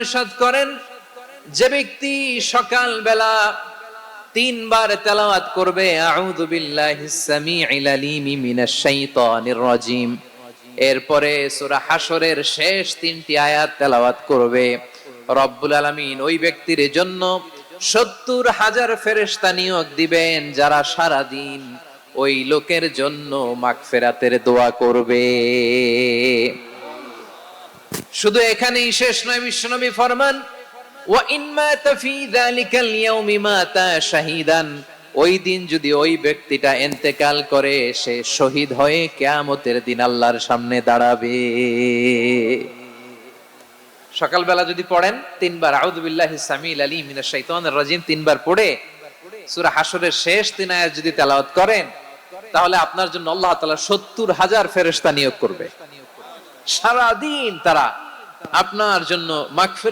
ইরশাদ করেন, যে ব্যক্তি সকাল বেলা 3 বার তেলাওয়াত করবে আউযু বিল্লাহিস সামিউল আলিম মিনাশ শাইতানির রাজিম, এরপরে সূরা হাশরের শেষ 3টি আয়াত তেলাওয়াত করবে, রব্বুল আলামিন ওই ব্যক্তির জন্য 70,000 ফেরেশতা নিয়োগ দিবেন যারা সারা দিন ওই লোকের জন্য মাগফিরাতের দোয়া করবে। শুধু এখানেই শেষ নয়, বিশ্বনবী ফরমান ওয়া ইন মাতা ফি যালিকাল ইয়াউমি মাতা শাহীদান, ওই দিন যদি ওই ব্যক্তিটা ইন্তেকাল করে সে শহীদ হয়ে কিয়ামতের দিন আল্লাহর সামনে দাঁড়াবে। সকালবেলা যদি পড়েন 3 বার আউযু বিল্লাহিস সামিউল আলিম মিনাশ শাইতানির রাজিম 3 বার পড়ে সূরা হাশরের শেষ 3 আয়াত যদি তেলাওয়াত করেন, তাহলে আপনার জন্য আল্লাহ তাআলা 70,000 ফেরেশতা নিয়োগ করবে। সারা দিন তারা আপনার জন্য মাগফিরাত